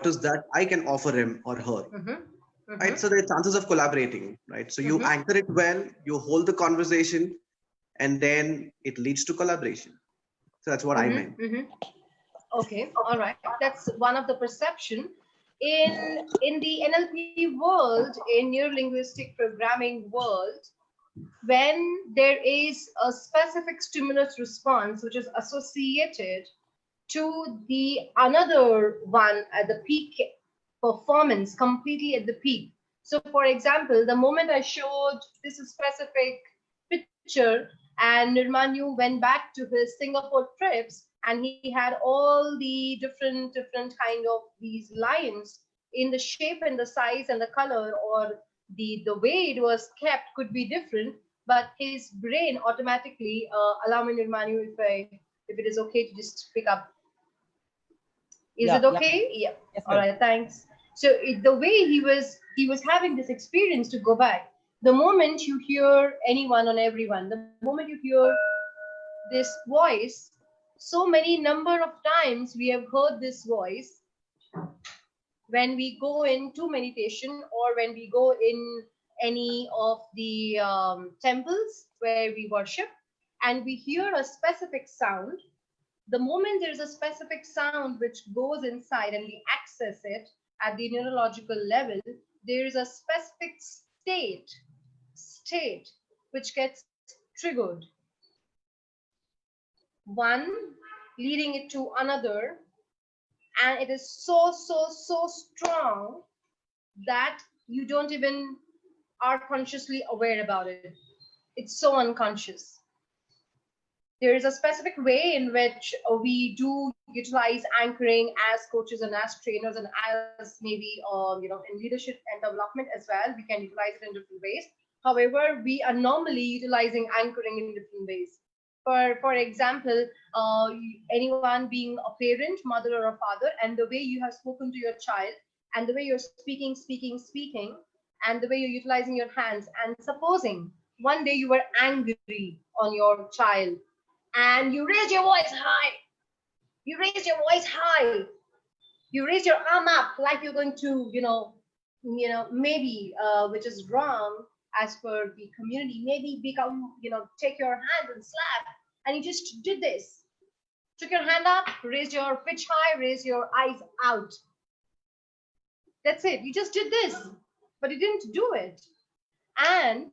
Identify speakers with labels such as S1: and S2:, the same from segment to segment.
S1: is that I can offer him or her, right? So there are chances of collaborating, right? So you anchor it well, you hold the conversation, and then it leads to collaboration. So that's what I meant.
S2: Okay, all right. That's one of the perception. In the NLP world, in neuro-linguistic programming world, when there is a specific stimulus response which is associated to the another one at the peak performance, completely at the peak. So for example, the moment I showed this specific picture and Nirmanyu went back to his Singapore trips and he had all the different kind of these lines in the shape and the size and the color, or the way it was kept could be different, but his brain automatically allow me, Nirmanyu, if it is okay to just pick up. Is it okay? Yeah.
S3: Yes,
S2: all right, thanks. So the way he was having this experience to go back, the moment you hear anyone on everyone, the moment you hear this voice, so many number of times we have heard this voice when we go into meditation or when we go in any of the temples where we worship, and we hear a specific sound. The moment there is a specific sound which goes inside and we access it at the neurological level, there is a specific state which gets triggered. One leading it to another, and it is so strong that you don't even are consciously aware about it. It's so unconscious. There is a specific way in which we do utilize anchoring as coaches and as trainers and as maybe in leadership and development as well. We can utilize it in different ways. However, we are normally utilizing anchoring in different ways. For example, anyone being a parent, mother or a father, and the way you have spoken to your child, and the way you're speaking, and the way you're utilizing your hands, and supposing one day you were angry on your child, and you raise your voice high, you raise your voice high, you raise your arm up like you're going to, maybe, which is wrong as per the community, maybe become, take your hand and slap, and you just did this. Took your hand up, raised your pitch high, raise your eyes out. That's it. You just did this, but you didn't do it. And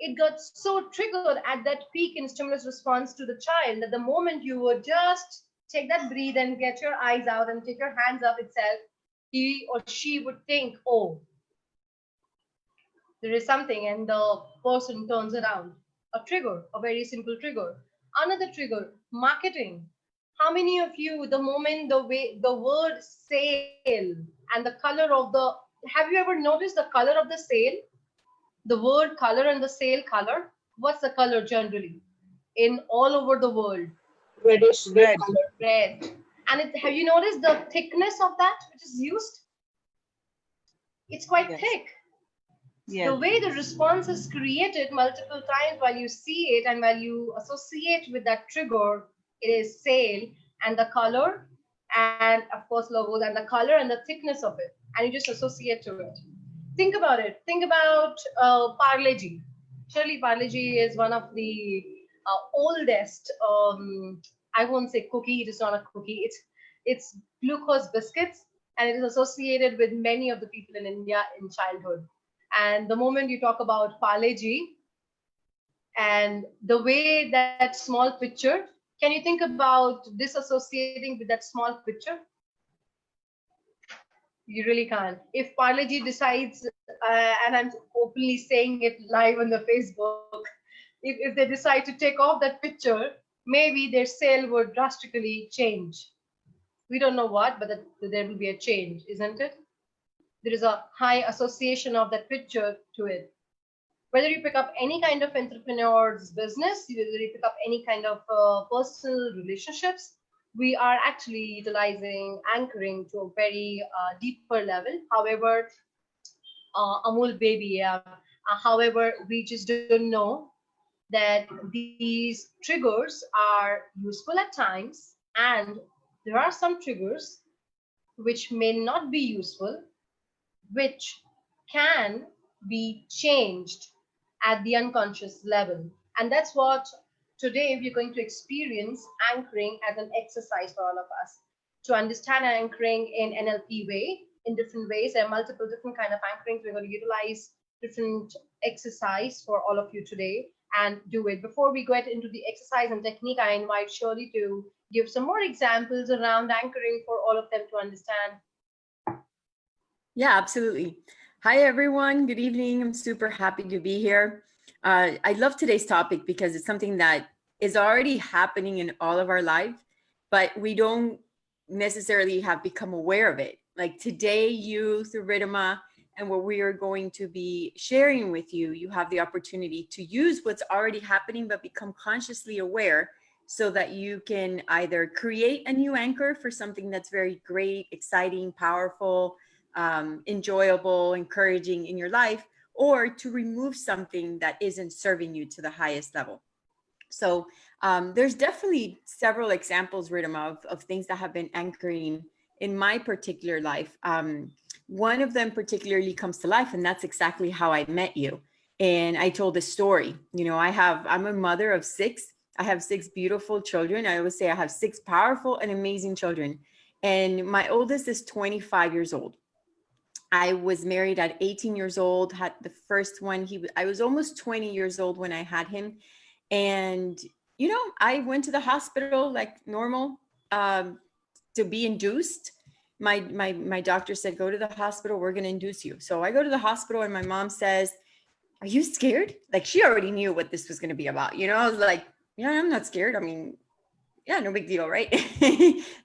S2: it got so triggered at that peak in stimulus response to the child that the moment you would just take that breathe and get your eyes out and take your hands up itself, he or she would think, oh, there is something, and the person turns around. A trigger, a very simple trigger. Another trigger, marketing. How many of you, the moment the word sale and the color of have you ever noticed the color of the sale? The word color and the sale color, what's the color generally in all over the world?
S3: Reddish red.
S2: Red. And have you noticed the thickness of that which is used? It's quite thick. Yes. The way the response is created multiple times while you see it and while you associate with that trigger, it is sale, and the color, and of course logos, and the color and the thickness of it, and you just associate to it. Think about it. Think about Parle-G. Shirley, Parle-G is one of the oldest, I won't say cookie, it is not a cookie, it's glucose biscuits, and it is associated with many of the people in India in childhood. And the moment you talk about Parle-G and the way that small picture, can you think about disassociating with that small picture? You really can't. If Parle-G decides, and I'm openly saying it live on the Facebook, if they decide to take off that picture, maybe their sale would drastically change. We don't know what, but there will be a change, isn't it? There is a high association of that picture to it. Whether you pick up any kind of entrepreneur's business, whether you pick up any kind of personal relationships, we are actually utilizing anchoring to a very deeper level. However, Amul baby, however, we just don't know that these triggers are useful at times, and there are some triggers which may not be useful, which can be changed at the unconscious level. And that's what today we're going to experience anchoring as an exercise for all of us. To understand anchoring in NLP way, in different ways, there are multiple different kind of anchorings. We're going to utilize different exercise for all of you today and do it. Before we get into the exercise and technique, I invite Shirley to give some more examples around anchoring for all of them to understand.
S3: Yeah, absolutely. Hi, everyone. Good evening. I'm super happy to be here. I love today's topic because it's something that is already happening in all of our life, but we don't necessarily have become aware of it. Like today, you through Ridhima and what we are going to be sharing with you, you have the opportunity to use what's already happening, but become consciously aware so that you can either create a new anchor for something that's very great, exciting, powerful, enjoyable, encouraging in your life, or to remove something that isn't serving you to the highest level. So there's definitely several examples, Ridhima, of things that have been anchoring in my particular life. One of them particularly comes to life, and that's exactly how I met you. And I told a story. You know, I'm a mother of 6. I have 6 beautiful children. I always say I have 6 powerful and amazing children. And my oldest is 25 years old. I was married at 18 years old, had the first one. I was almost 20 years old when I had him. And, you know, I went to the hospital like normal to be induced. My doctor said, go to the hospital, we're going to induce you. So I go to the hospital and my mom says, are you scared? Like she already knew what this was going to be about. You know, I was like, yeah, I'm not scared. I mean, yeah, no big deal, right?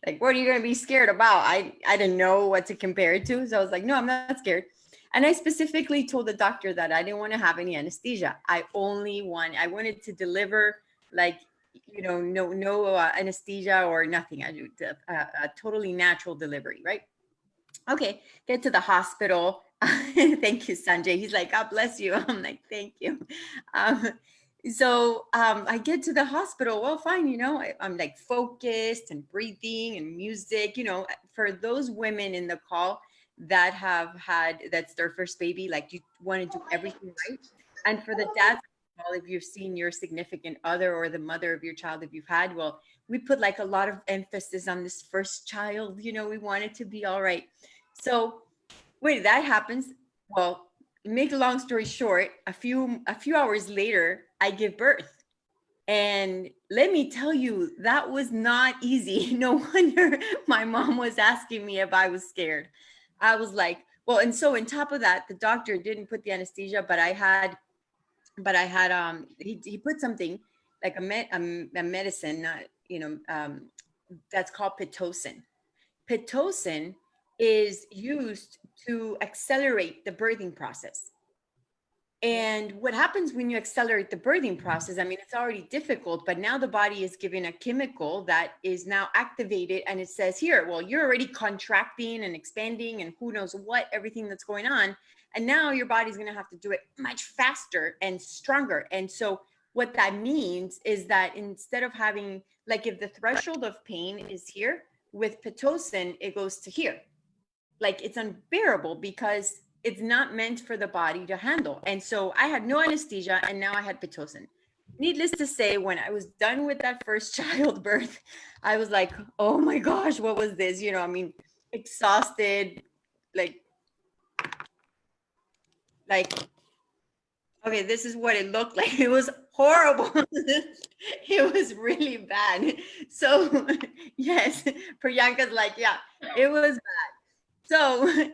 S3: Like, what are you going to be scared about? I didn't know what to compare it to. So I was like, no, I'm not scared. And I specifically told the doctor that I didn't want to have any anesthesia. I wanted to deliver like, you know, no anesthesia or nothing. I do a totally natural delivery, right? Okay, get to the hospital. Thank you, Sanjay. He's like, God bless you. I'm like, thank you. I get to the hospital. Well, fine, you know, I'm like focused and breathing and music. You know, for those women in the call that that's their first baby, like you want to do everything right. And for the dads, well, if you've seen your significant other or the mother of your child, if you've had, well, we put like a lot of emphasis on this first child. You know, we want it to be all right. So wait, that happens. Well, make a long story short, a few hours later, I give birth. And let me tell you, that was not easy. No wonder my mom was asking me if I was scared. I was like, well, and so on top of that, the doctor didn't put the anesthesia, but I had he put something like a medicine, that's called Pitocin. Pitocin is used to accelerate the birthing process. And what happens when you accelerate the birthing process? I mean, it's already difficult, but now the body is given a chemical that is now activated and it says here, well, you're already contracting and expanding and who knows what, everything that's going on. And now your body's going to have to do it much faster and stronger. And so what that means is that instead of having, like if the threshold of pain is here, with Pitocin, it goes to here. Like it's unbearable because it's not meant for the body to handle. And so I had no anesthesia and now I had Pitocin. Needless to say, when I was done with that first childbirth, I was like, oh my gosh, what was this? You know, I mean, exhausted, like, okay, this is what it looked like. It was horrible. It was really bad. So yes, Priyanka's like, yeah, it was bad. So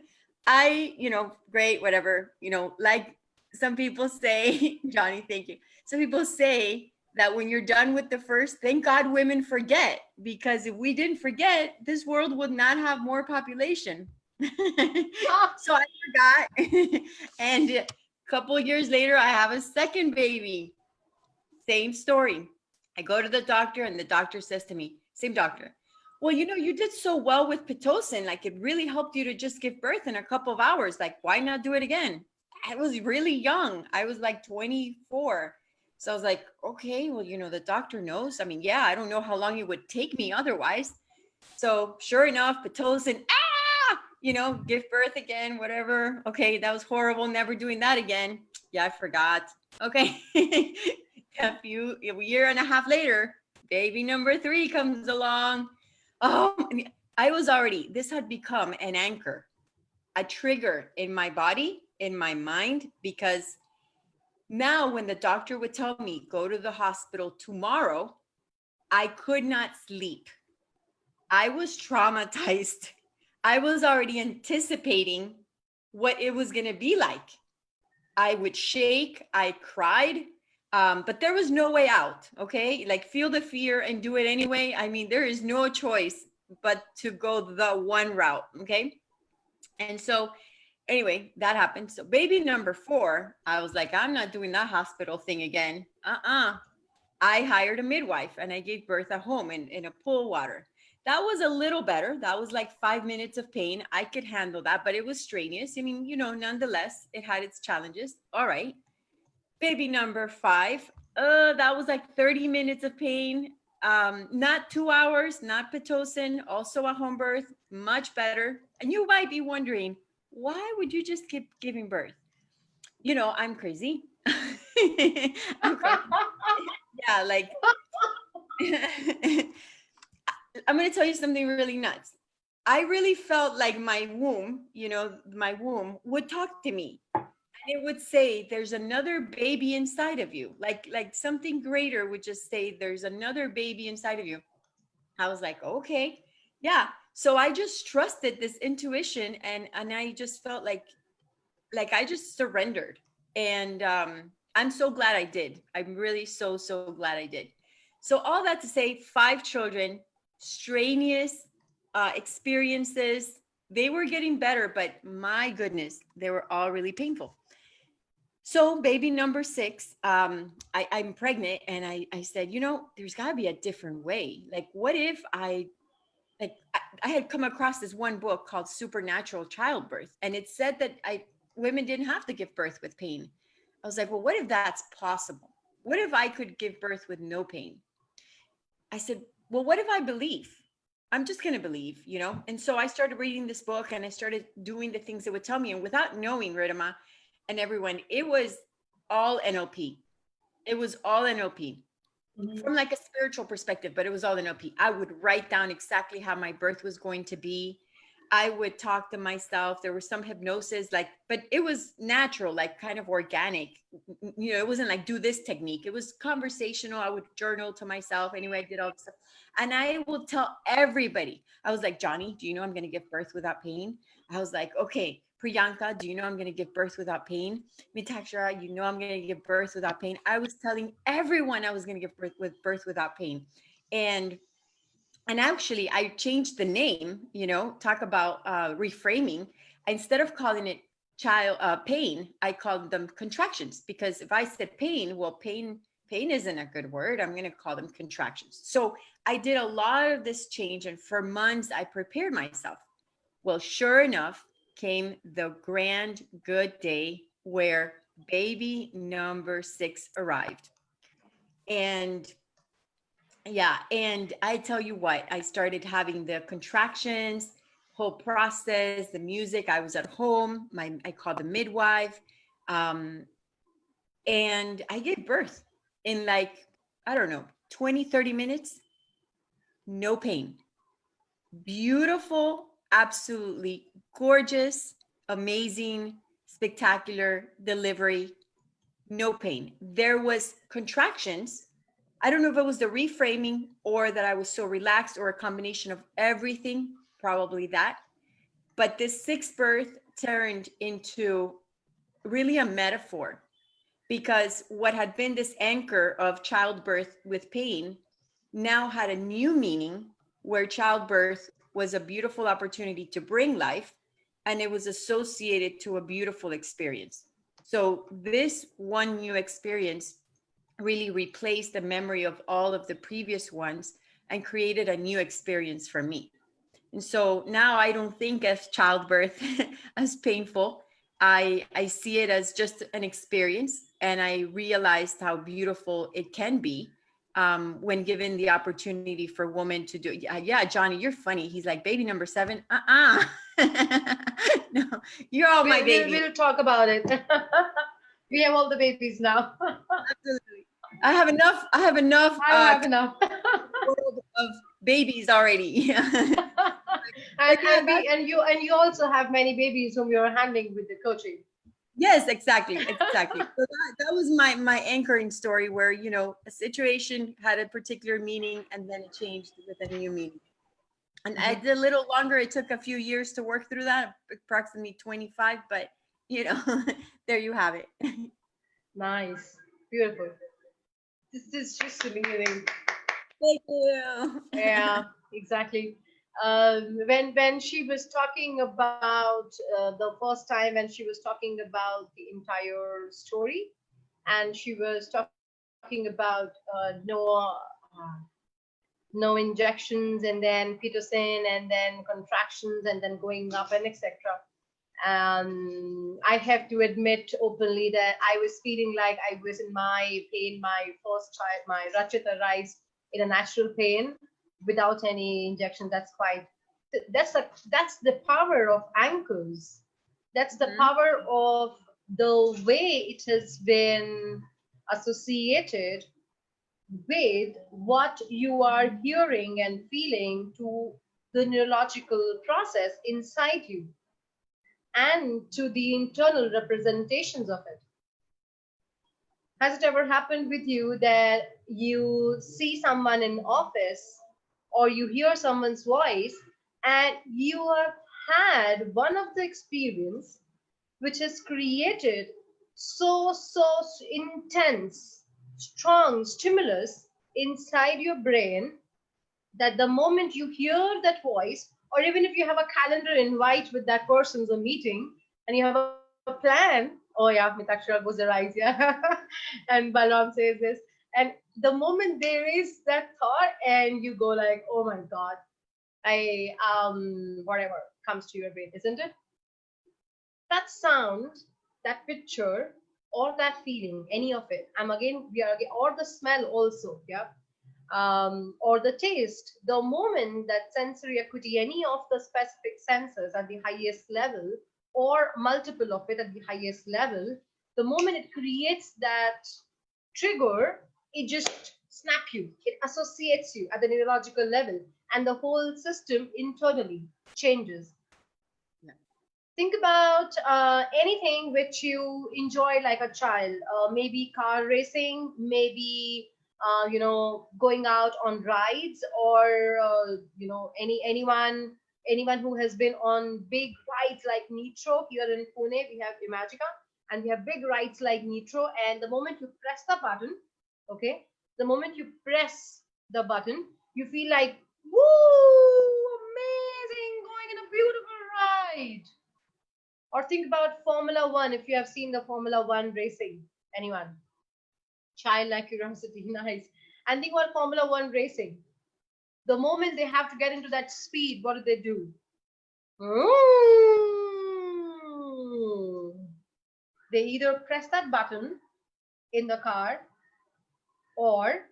S3: great, whatever, like some people say, Johnny, thank you. Some people say that when you're done with the first, thank God women forget, because if we didn't forget, this world would not have more population. So I forgot. And a couple years later, I have a second baby. Same story. I go to the doctor and the doctor says to me, same doctor, well, you did so well with Pitocin. Like it really helped you to just give birth in a couple of hours. Like, why not do it again? I was really young. I was like 24. So I was like, okay, well, the doctor knows. I mean, yeah, I don't know how long it would take me otherwise. So sure enough, Pitocin, give birth again, whatever. Okay, that was horrible. Never doing that again. Yeah, I forgot. Okay. A year and a half later, baby number 3 comes along. Oh, this had become an anchor, a trigger in my body, in my mind, because now when the doctor would tell me, go to the hospital tomorrow, I could not sleep. I was traumatized. I was already anticipating what it was going to be like. I would shake, I cried, but there was no way out. Okay. Like, feel the fear and do it anyway. I mean, there is no choice but to go the one route. Okay. And so, anyway, that happened. So, baby number 4, I was like, I'm not doing that hospital thing again. I hired a midwife and I gave birth at home in a pool water. That was a little better. That was like 5 minutes of pain. I could handle that, but it was strenuous. I mean, nonetheless, it had its challenges. All right. Baby number 5, that was like 30 minutes of pain. Not 2 hours, not Pitocin, also a home birth, much better. And you might be wondering, why would you just keep giving birth? I'm crazy. I'm crazy. Yeah, like I'm going to tell you something really nuts. I really felt like my womb would talk to me, and it would say, there's another baby inside of you. Like something greater would just say, there's another baby inside of you. I was like, okay, yeah. So I just trusted this intuition, and I just felt like I just surrendered. And I'm so glad I did. I'm really so glad I did. So all that to say, 5 children, strenuous experiences. They were getting better, but my goodness, they were all really painful. So baby number 6, I'm pregnant, and I said, there's got to be a different way. Like, what if I had come across this one book called Supernatural Childbirth, and it said that women didn't have to give birth with pain. I was like, well, what if that's possible? What if I could give birth with no pain? I said, well, what if I believe? I'm just going to believe, And so I started reading this book, and I started doing the things it would tell me. And without knowing, Ridhima and everyone, it was all NLP. It was all NLP. From like a spiritual perspective, but it was all NLP. I would write down exactly how my birth was going to be. I would talk to myself. There was some hypnosis, but it was natural, like kind of organic. It wasn't like do this technique. It was conversational. I would journal to myself. Anyway, I did all this stuff. And I will tell everybody. I was like, Johnny, do you know I'm going to give birth without pain? I was like, okay, Priyanka, do you know I'm going to give birth without pain? Mitakshara, you know I'm going to give birth without pain. I was telling everyone I was going to give birth without pain. And actually, I changed the name, talk about reframing. Instead of calling it child pain, I called them contractions, because if I said pain, well, pain isn't a good word. I'm going to call them contractions. So I did a lot of this change, and for months I prepared myself. Well, sure enough, came the grand good day where baby number 6 arrived. And yeah, and I tell you what, I started having the contractions, whole process, the music. I was at home. I called the midwife, and I gave birth in like, I don't know, 20, 30 minutes. No pain. Beautiful, absolutely gorgeous, amazing, spectacular delivery. No pain. There was contractions. I don't know if it was the reframing or that I was so relaxed, or a combination of everything, probably that. But this 6th birth turned into really a metaphor, because what had been this anchor of childbirth with pain now had a new meaning, where childbirth was a beautiful opportunity to bring life, and it was associated to a beautiful experience. So this one new experience really replaced the memory of all of the previous ones and created a new experience for me. And so now I don't think of childbirth as painful. I see it as just an experience, and I realized how beautiful it can be. when given the opportunity for women to do. Yeah, Johnny, you're funny. He's like, baby number 7. No, you're all my baby.
S2: We'll talk about it. We have all the babies now.
S3: Absolutely. I have enough. I have enough world of babies already.
S2: and you also have many babies whom you're handling with the coaching.
S3: Yes, exactly. So that was my anchoring story, where, you know, a situation had a particular meaning and then it changed with a new meaning. And I did a little longer. It took a few years to work through that, approximately 25, but you know, there you have it.
S2: Nice. Beautiful. This is just amazing.
S3: Thank you.
S2: Yeah, exactly. When she was talking about the first time, when she was talking about the entire story, and she was talking about no injections, and then pitocin, and then contractions, and then going up, and etc. I have to admit openly that I was feeling like I was in my pain. My first child, my Rachit, arrives in a natural pain without any injection. That's the power of anchors. That's the power of the way it has been associated with what you are hearing and feeling to the neurological process inside you and to the internal representations of it. Has it ever happened with you that you see someone in office or you hear someone's voice and you have had one of the experience which has created so intense, strong stimulus inside your brain that the moment you hear that voice, or even if you have a calendar invite with that person's a meeting and you have a plan, oh yeah, Mitakshara goes the rise, yeah. And Balaram says this, and the moment there is that thought and you go like, oh my God, whatever comes to your brain, isn't it? That sound, that picture, or that feeling, any of it, or the smell also, yeah, or the taste, the moment that sensory acuity, any of the specific senses at the highest level, or multiple of it at the highest level, the moment it creates that trigger, it just snap you, it associates you at the neurological level, and the whole system internally changes. Think about anything which you enjoy like a child, maybe car racing, maybe going out on rides, or anyone who has been on big rides like Nitro. Here in Pune we have Imagica, and we have big rides like Nitro, and the moment you press the button, okay, the moment you press the button, you feel like, woo, amazing, going in a beautiful ride. Or think about Formula One, if you have seen the Formula One racing. Anyone? Childlike curiosity, nice. And think about Formula One racing. The moment they have to get into that speed, what do? They either press that button in the car, or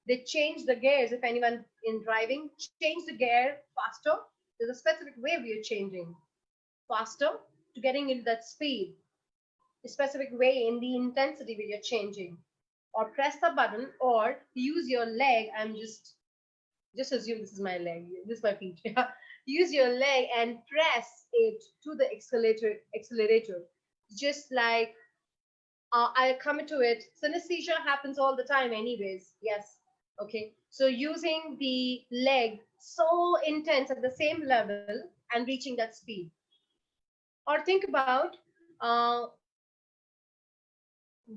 S2: they change the gears. If anyone in driving, change the gear faster. There's a specific way we are changing faster to getting into that speed, a specific way in the intensity where you're changing, or press the button, or use your leg. I'm just assume this is my leg, this is my feet. Use your leg and press it to the accelerator. Just like I'll come to it. Synesthesia happens all the time anyways. Yes. Okay. So using the leg so intense at the same level and reaching that speed. Or think about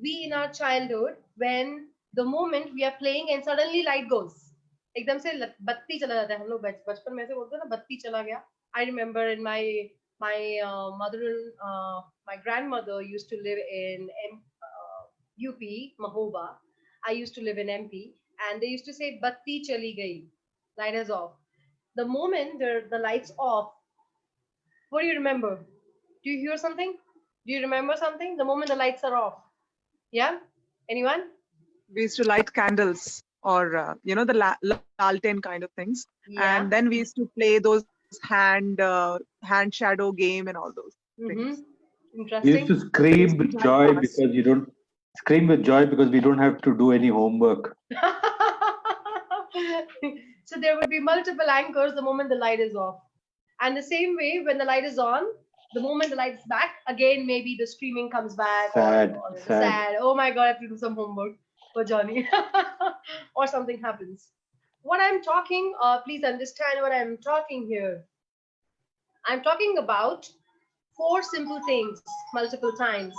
S2: we in our childhood, when the moment we are playing and suddenly light goes, एकदम से बत्ती चला जाता है. हम लोग बचपन में ऐसे बोलते हैं ना, बत्ती चला गया. I remember in my my grandmother used to live in UP, Mahoba. I used to live in MP, and they used to say batti chali gayi, light is off. The moment the lights off, what do you remember? Do you hear something? Do you remember something? The moment the lights are off. Yeah? Anyone?
S4: We used to light candles. or the Lalten kind of things.
S2: Yeah.
S4: And then we used to play those hand shadow game and all those things.
S5: You
S2: Interesting.
S5: used to scream with joy because you don't scream with joy because we don't have to do any homework.
S2: So there would be multiple anchors the moment the light is off. And the same way, when the light is on, the moment the light is back, again, maybe the screaming comes back
S5: Sad,
S2: or the
S5: sad.
S2: sad. Oh my God, I have to do some homework for Johnny. Or something happens. What I'm talking, please understand what I'm talking here. I'm talking about 4 simple things multiple times.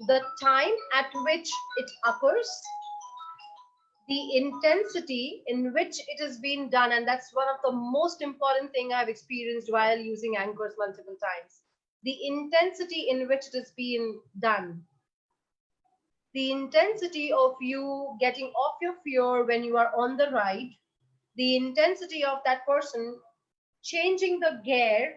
S2: The time at which it occurs, the intensity in which it has been done, and that's one of the most important thing I've experienced while using anchors multiple times. The intensity in which it has been done. The intensity of you getting off your fear when you are on the ride. The intensity of that person changing the gear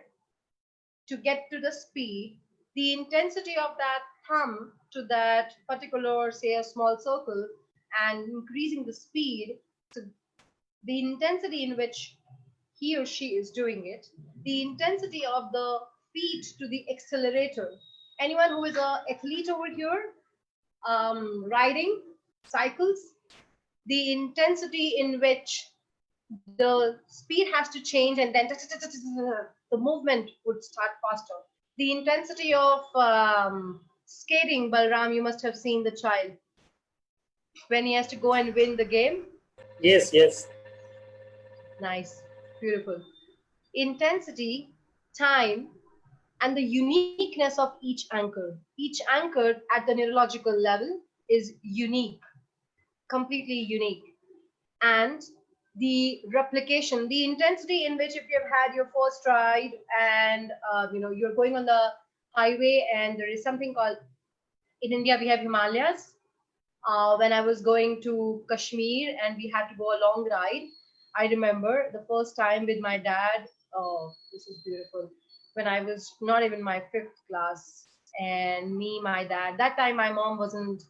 S2: to get to the speed. The intensity of that thumb to that particular, say, a small circle and increasing the speed. So the intensity in which he or she is doing it, the intensity of the feet to the accelerator. Anyone who is an athlete over here, riding cycles, the intensity in which the speed has to change and then the movement would start faster. The intensity of skating, Balram, you must have seen the child when he has to go and win the game.
S6: Yes, yes.
S2: Nice, beautiful. Intensity, time, and the uniqueness of each anchor. Each anchor at the neurological level is unique, completely unique. And the replication, the intensity in which if you've had your first ride and you're going on the highway and there is something called, in India we have Himalayas. When I was going to Kashmir and we had to go a long ride, I remember the first time with my dad. Oh, this is beautiful. When I was not even my 5th class, and me, my dad. That time, my mom wasn't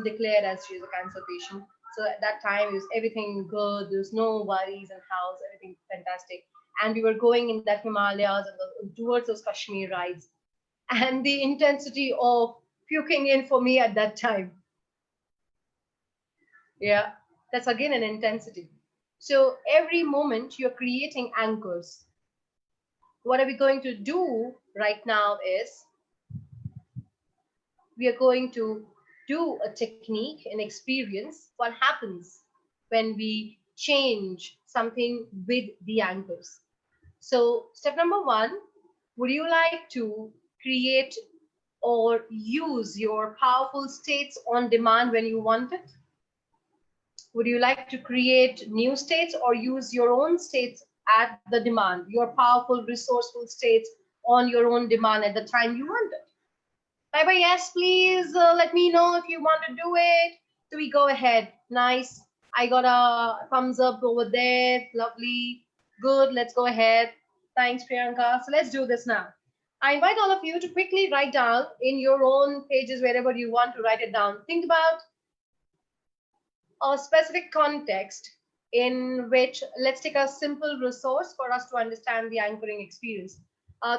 S2: declared as she is a cancer patient. So at that time, it was everything good. There was no worries in house. Everything fantastic. And we were going in that Himalayas and towards those Kashmir rides, and the intensity of puking in for me at that time. Yeah, that's again an intensity. So every moment you're creating anchors. What are we going to do right now is we are going to do a technique, an experience, what happens when we change something with the anchors. So step number 1, would you like to create or use your powerful states on demand when you want it? Would you like to create new states or use your own states at the demand, your powerful, resourceful states on your own demand at the time you want it? Bye bye, yes, please let me know if you want to do it. So we go ahead. Nice. I got a thumbs up over there. Lovely. Good. Let's go ahead. Thanks, Priyanka. So let's do this now. I invite all of you to quickly write down in your own pages, wherever you want to write it down. Think about a specific context in which, let's take a simple resource for us to understand the anchoring experience.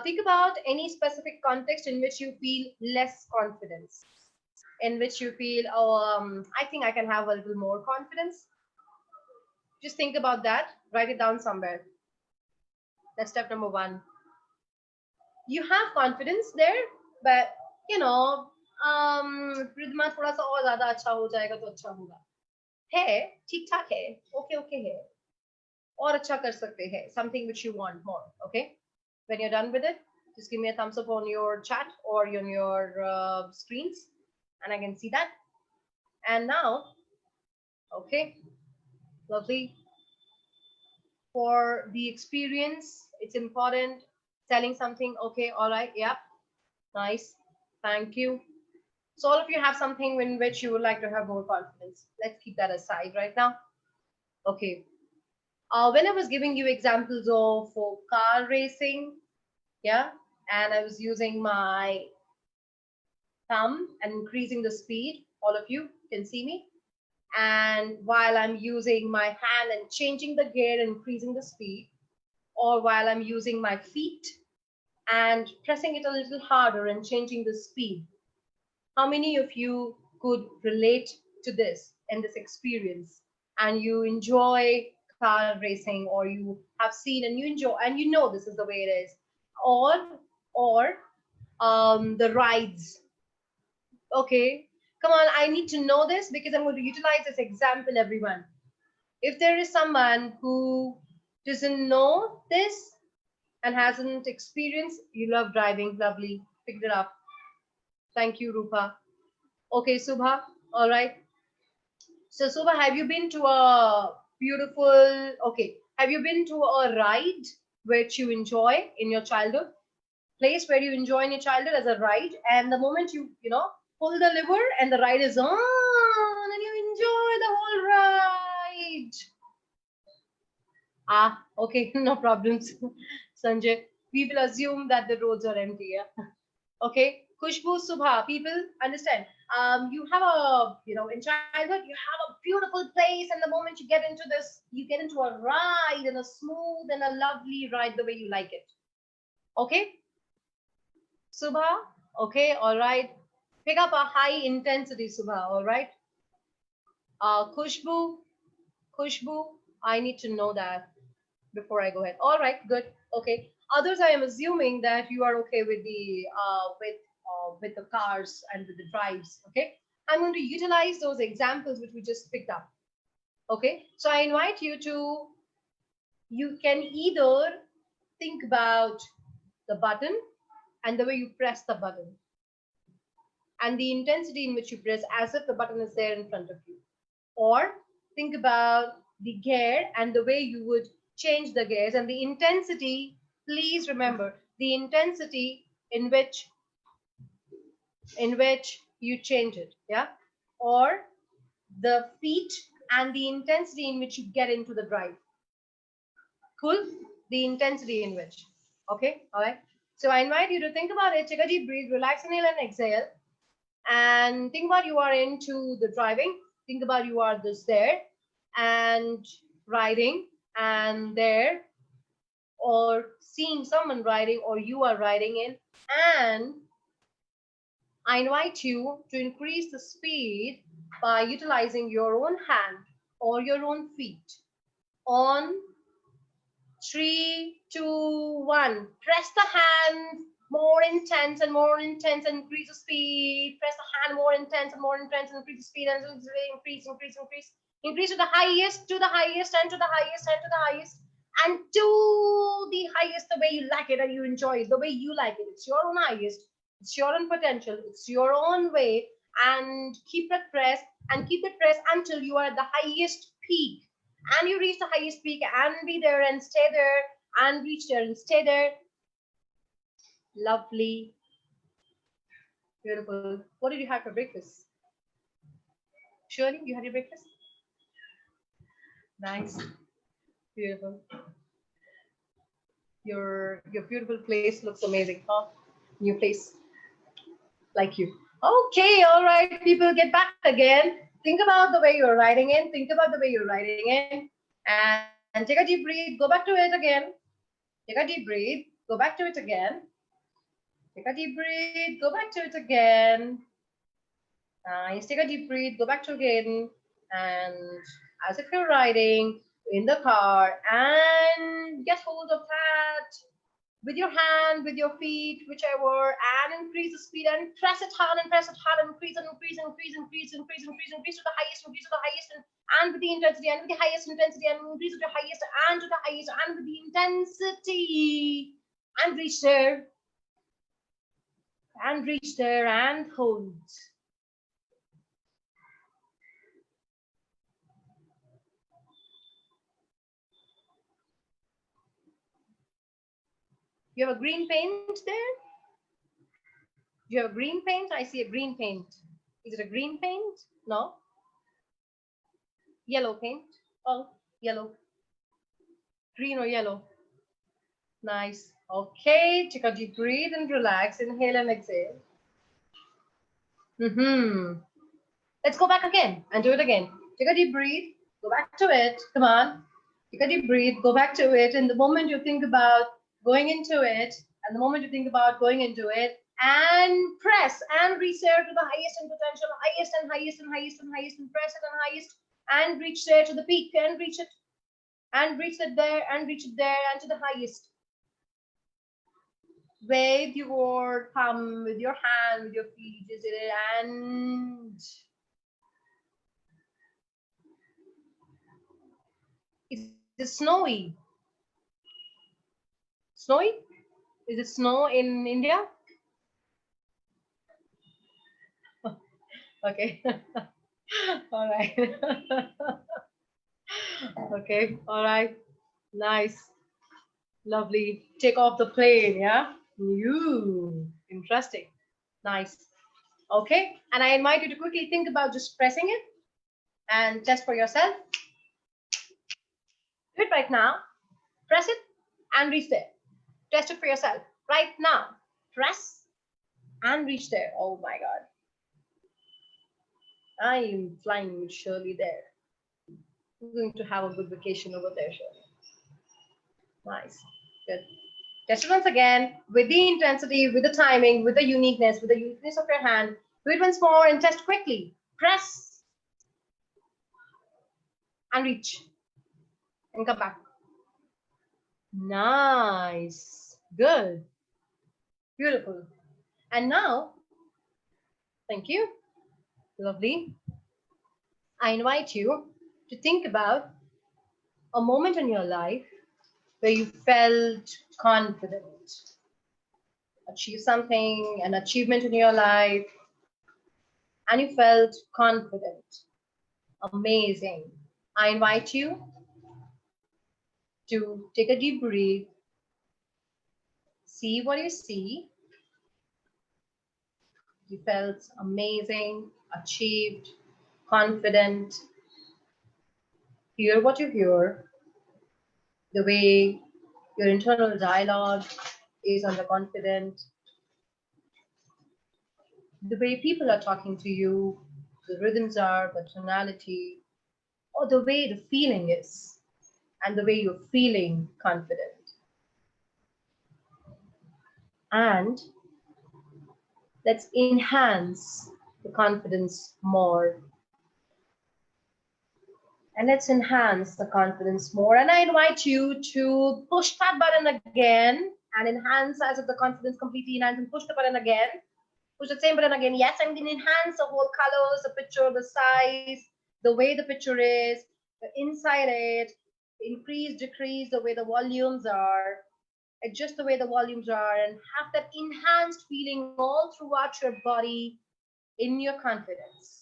S2: Think about any specific context in which you feel less confidence, in which you feel, I think I can have a little more confidence. Just think about that. Write it down somewhere. That's step number 1. You have confidence there, but Ridhima थोड़ा सा और ज़्यादा अच्छा हो जाएगा तो अच्छा होगा. है, ठीक ठाक है, okay है, और अच्छा कर सकते हैं. Something which you want more, okay? When you're done with it, just give me a thumbs up on your chat or on your screens, and I can see that. And now, okay, lovely. For the experience, it's important. Telling something, okay, all right, yeah, nice, thank you. So all of you have something in which you would like to have more confidence. Let's keep that aside right now. Okay. When I was giving you examples of for car racing, yeah, and I was using my thumb and increasing the speed, all of you can see me. and while I'm using my hand and changing the gear, increasing the speed, or while I'm using my feet and pressing it a little harder and changing the speed. How many of you could relate to this and this experience, and you enjoy car racing, or you have seen and you enjoy and you know this is the way it is, or the rides? Okay, come on, I need to know this because I'm going to utilize this example, everyone. If there is someone who doesn't know this and hasn't experienced, you love driving, lovely, picked it up. Thank you, Rupa. Okay, Subha, all right. So Subha, have you been to a beautiful, okay, have you been to a ride which you enjoy in your childhood? Place where you enjoy in your childhood as a ride, and the moment you pull the lever and the ride is on and you enjoy the whole ride. Ah, okay, no problems, Sanjay. We will assume that the roads are empty. Yeah. Okay, Khushbu, Subha, people understand. You have a, in childhood, you have a beautiful place, and the moment you get into this, you get into a ride, and a smooth and a lovely ride the way you like it. Okay, Subha, okay, all right. Pick up a high intensity, Subha, all right. Khushbu, I need to know that before I go ahead. All right, good. Okay. Others, I am assuming that you are okay with the with the cars and with the drives. Okay. I'm going to utilize those examples which we just picked up. Okay. So I invite you to. You can either think about the button and the way you press the button, and the intensity in which you press, as if the button is there in front of you, or think about the gear and the way you would change the gears, and the intensity. Please remember the intensity in which you change it, yeah, or the feet and the intensity in which you get into the drive. Cool. The intensity in which. Okay, all right. So I invite you to think about it. Take a deep breath, relax, inhale and exhale, and think about you are into the driving. Think about you are this there and riding and there, or seeing someone riding, or you are riding in, and I invite you to increase the speed by utilizing your own hand or your own feet. On 3, 2, 1. Press the hand more intense and more intense, and increase the speed. Press the hand more intense and more intense, and increase the speed, and increase. Increase to the highest, to the highest, and to the highest, and to the highest, and to the highest the way you like it and you enjoy it, the way you like it. It's your own highest, it's your own potential, it's your own way, and keep it pressed and keep it pressed until you are at the highest peak, and you reach the highest peak and be there and stay there and reach there and stay there. Lovely. Beautiful. What did you have for breakfast? Shirley, you had your breakfast? Nice. Beautiful. Your beautiful place looks amazing, huh? New place. Like you. Okay, all right, people, get back again. Think about the way you're riding in. Think about the way you're riding in. And take a deep breath. Go back to it again. Take a deep breath. Go back to it again. Take a deep breath. Go back to it again. Nice. Take a deep breath. Go back to it again. And as if you're riding in the car, and get hold of that with your hand, with your feet, whichever, and increase the speed and press it hard and press it hard and increase and increase and increase and increase and increase and increase and increase to the highest, increase to the highest, and with the intensity, and with the highest intensity, and increase to the highest, and to the highest, and with the intensity, and reach there, and hold. You have a green paint there? Do you have a green paint? I see a green paint. Is it a green paint? No. Yellow paint. Oh, yellow. Green or yellow? Nice. Okay, take a deep breath and relax. Inhale and exhale. Let's go back again and do it again. Take a deep breath. Go back to it. Come on. Take a deep breath. Go back to it. And the moment you think about going into it, and the moment you think about going into it, and press and reach there to the highest and potential, highest and highest and highest and highest, and press it and highest, and reach there to the peak, and reach it, and reach it there, and reach it there, and to the highest. Wave your thumb with your hand, with your feet, and is it snowy? Snowy? Is it snow in India? Okay. All right. Okay. All right. Nice. Lovely. Take off the plane. Yeah. You. Interesting. Nice. Okay. And I invite you to quickly think about just pressing it and test for yourself. Do it right now. Press it and reach there. Test it for yourself right now. Press and reach there. Oh my God. I am flying with Shirley there. We're going to have a good vacation over there, Shirley. Nice. Good. Test it once again with the intensity, with the timing, with the uniqueness of your hand. Do it once more and test quickly. Press and reach and come back. Nice. Good. Beautiful. And now, thank you. Lovely. I invite you to think about a moment in your life where you felt confident, achieve something, an achievement in your life, and you felt confident, amazing. I invite you to take a deep breath, see what you see. You felt amazing, achieved, confident. Hear what you hear, the way your internal dialogue is on the confident, the way people are talking to you, the rhythms are, the tonality, or the way the feeling is, and the way you're feeling confident. And let's enhance the confidence more. And let's enhance the confidence more. And I invite you to push that button again and enhance as of the confidence completely enhance and push the button again. Push the same button again. Yes, I'm going to enhance the whole colors, the picture, the size, the way the picture is, the inside it, increase, decrease, the way the volumes are, adjust the way the volumes are, and have that enhanced feeling all throughout your body in your confidence.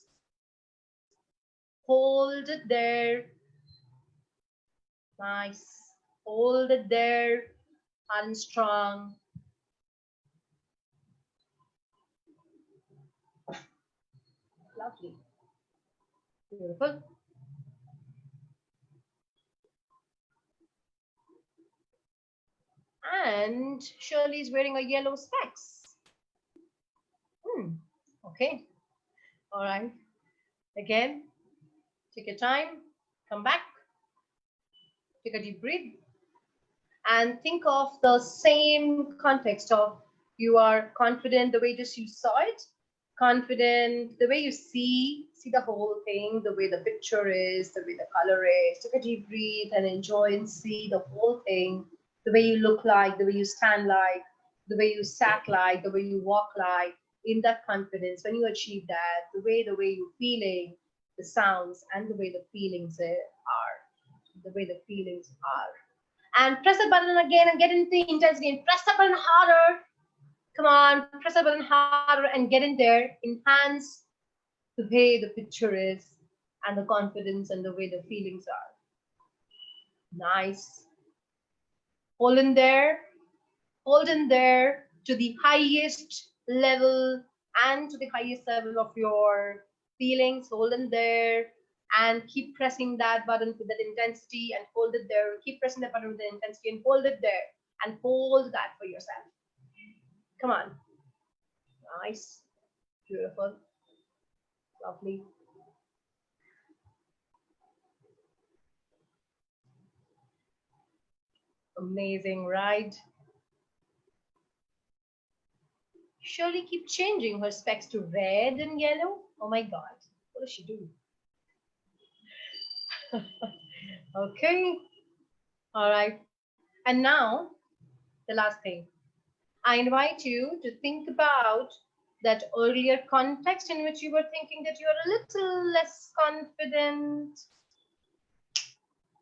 S2: Hold it there. Nice. Hold it there. Hard and strong. Lovely. Beautiful. And Shirley is wearing a yellow specs. Okay. All right. Again, take your time. Come back. Take a deep breath. And think of the same context of you are confident the way just you saw it. Confident the way you see the whole thing, the way the picture is, the way the color is. Take a deep breath and enjoy and see the whole thing. The way you look like, the way you stand like, the way you sat like, the way you walk like, in that confidence, when you achieve that, the way you're feeling, the sounds and the way the feelings are, the way the feelings are. And press the button again and get into the intensity and press the button harder. Come on, press the button harder and get in there. Enhance the way the picture is and the confidence and the way the feelings are. Nice. Hold in there to the highest level and to the highest level of your feelings. Hold in there and keep pressing that button with that intensity and hold it there. Keep pressing that button with the intensity and hold it there and hold that for yourself. Come on. Nice. Beautiful. Lovely. Amazing, right? Shirley keep changing her specs to red and yellow. Oh my God, what does she do? Okay, all right. And now, the last thing. I invite you to think about that earlier context in which you were thinking that you're a little less confident.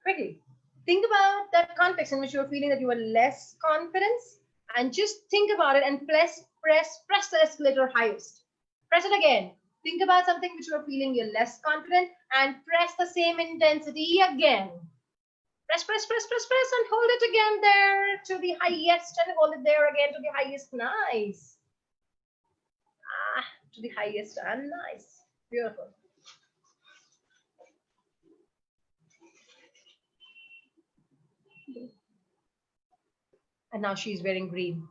S2: Quickly, think about that context in which you were feeling that you were less confident, and just think about it and press the escalator highest. Press it again. Think about something which you are feeling you're less confident and press the same intensity again. Press, and hold it again there to the highest and hold it there again to the highest. Nice. To the highest and nice. Beautiful. And now she's wearing green.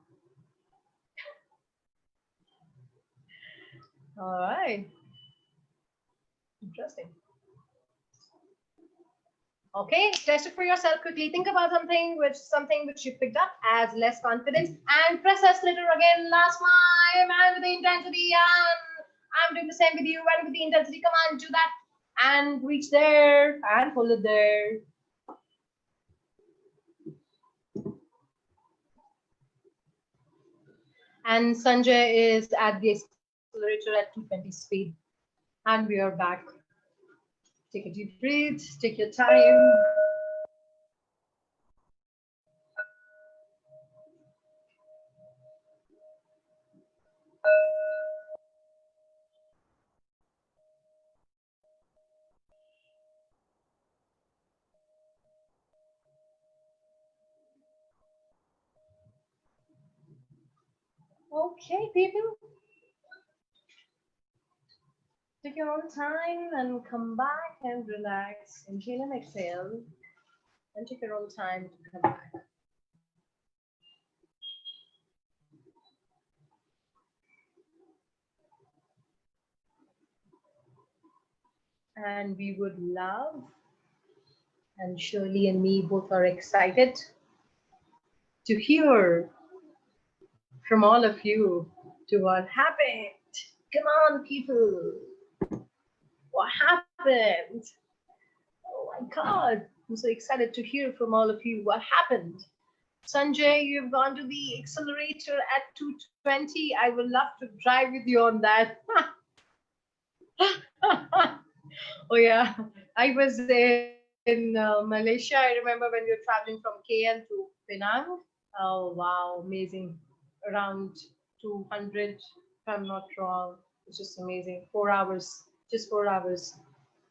S2: All right. Interesting. Okay, test it for yourself quickly. Think about something which you picked up as less confidence and press escalator again last time and with the intensity, and I'm doing the same with you and with the intensity. Come on, do that and reach there and hold it there. And Sanjay is at the accelerator at 220 speed. And we are back. Take a deep breath, take your time. Okay, people. Take your own time and come back and relax. Inhale and exhale. And take your own time to come back. And we would love, and Shirley and me both are excited to hear from all of you to what happened. Come on, people. What happened? Oh my God. I'm so excited to hear from all of you what happened. Sanjay, you've gone to the accelerator at 220. I would love to drive with you on that. Oh yeah, I was in Malaysia. I remember when we were traveling from KL to Penang. Oh wow, amazing. Around 200, if I'm not wrong. It's just amazing. 4 hours, just 4 hours.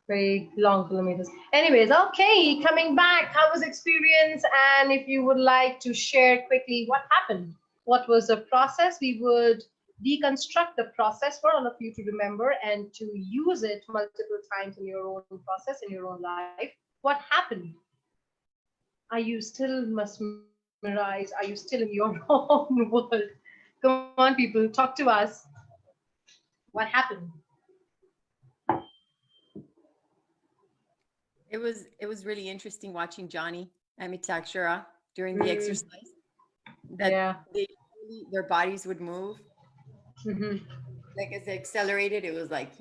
S2: Very long kilometers. Anyways, okay, coming back, how was experience? And if you would like to share quickly what happened, what was the process, we would deconstruct the process for all of you to remember and to use it multiple times in your own process, in your own life. What happened? Are you still mesmerized? Are you still in your own world? Come on, people, talk to us. What happened?
S3: It was really interesting watching Johnny and Mitakshara during the exercise. That their bodies would move. Like as they accelerated, it was like,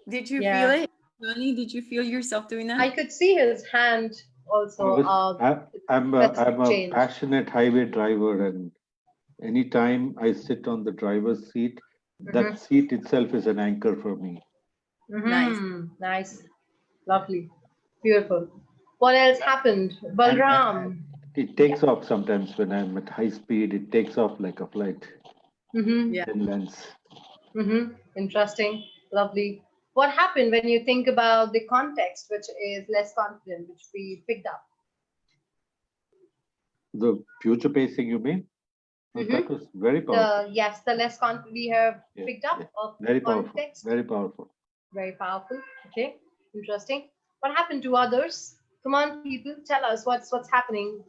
S3: did you feel it? Johnny, did you feel yourself doing that?
S2: I could see his hand also.
S5: I'm a passionate highway driver, and anytime I sit on the driver's seat, that seat itself is an anchor for me.
S2: Nice. Lovely. Beautiful. What else happened? Balram.
S5: It takes off sometimes when I'm at high speed. It takes off like a flight. Inlands.
S2: Interesting. Lovely. What happened when you think about the context, which is less confident, which we picked up?
S5: The future pacing, you mean? That was very powerful.
S2: Yes, the less confident we have picked up of
S5: very
S2: context.
S5: Powerful. Very powerful.
S2: Very powerful. Okay. Interesting. What happened to others? Come on, people, tell us what's happening.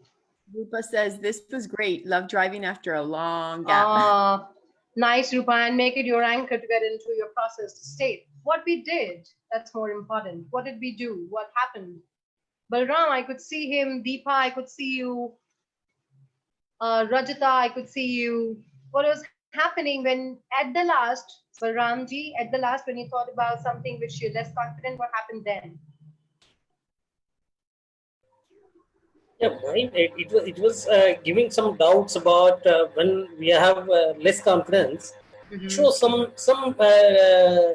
S3: Rupa says, this was great. Love driving after a long gap.
S2: Nice, Rupa, and make it your anchor to get into your process state. What we did, that's more important. What did we do? What happened? Balram, I could see him. Deepa, I could see you. Rajita, I could see you. What was happening when at the last, Balramji, at the last when you thought about something which you're less confident, what happened then?
S6: Yeah, mine, it was giving some doubts about when we have less confidence. Show some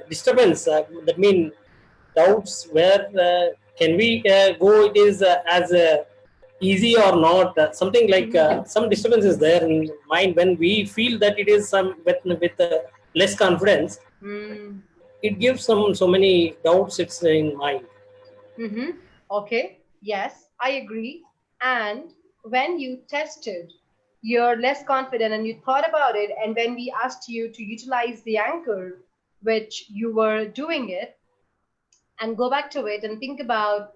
S6: disturbance. That means doubts where can we go? It is as easy or not. Something like some disturbance is there in mind when we feel that it is some with less confidence. It gives so many doubts. It's in mind.
S2: Okay. Yes, I agree. And when you tested, you're less confident and you thought about it, and when we asked you to utilize the anchor, which you were doing it, and go back to it and think about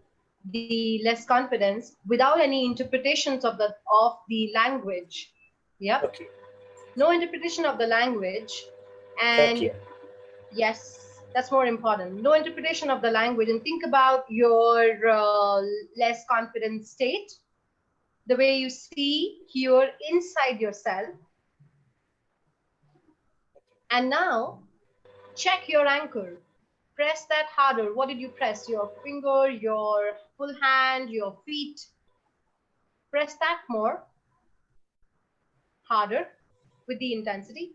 S2: the less confidence without any interpretations of the language. Yep.
S6: Okay.
S2: No interpretation of the language. And
S6: okay.
S2: Yes, that's more important. No interpretation of the language, and think about your less confident state, the way you see, hear inside yourself. And now check your anchor. Press that harder. What did you press? Your finger, your full hand, your feet. Press that more. Harder with the intensity.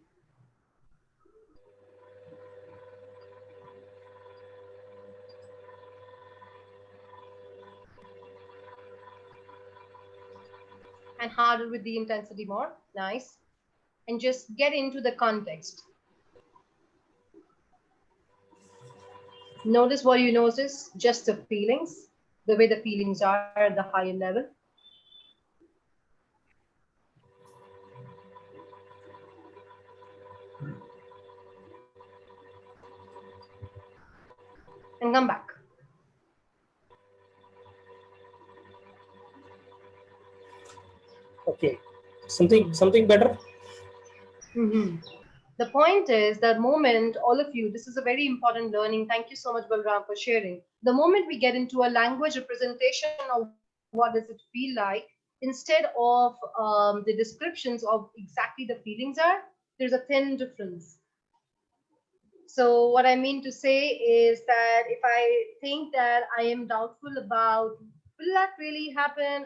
S2: And harder with the intensity more. Nice. And just get into the context. Notice what you notice, just the feelings, the way the feelings are at the higher level. And come back.
S6: Okay, something better.
S2: The point is the moment all of you, this is a very important learning. Thank you so much, Balram, for sharing. The moment we get into a language representation of what does it feel like, instead of the descriptions of exactly the feelings are, there's a thin difference. So what I mean to say is that if I think that I am doubtful about, will that really happen?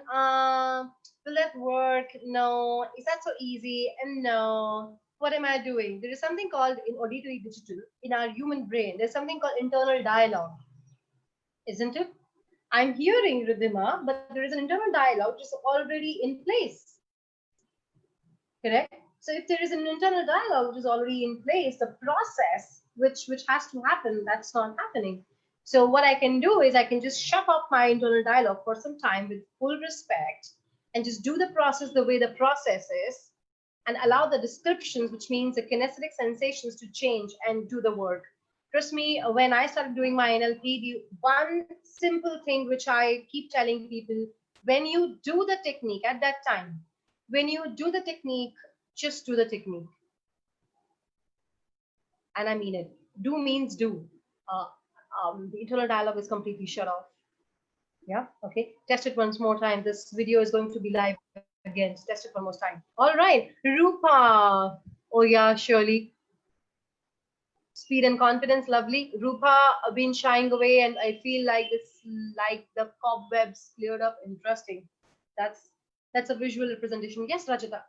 S2: Will that work? No. Is that so easy? And no. What am I doing? There is something called in auditory digital, in our human brain, there's something called internal dialogue, isn't it? I'm hearing Ridhima, but there is an internal dialogue which is already in place. Correct? So if there is an internal dialogue which is already in place, the process which has to happen, that's not happening. So what I can do is I can just shut off my internal dialogue for some time with full respect and just do the process the way the process is and allow the descriptions, which means the kinesthetic sensations, to change and do the work. Trust me, when I started doing my NLP, the one simple thing which I keep telling people, when you do the technique at that time, when you do the technique, just do the technique. And I mean it. Do means do. The internal dialogue is completely shut off. Yeah, okay. Test it once more time. This video is going to be live again. Test it one more time. All right, Rupa. Oh yeah, Shirley. Speed and confidence, lovely. Rupa been shying away, and I feel like it's like the cobwebs cleared up. Interesting. That's a visual representation. Yes, Rajita.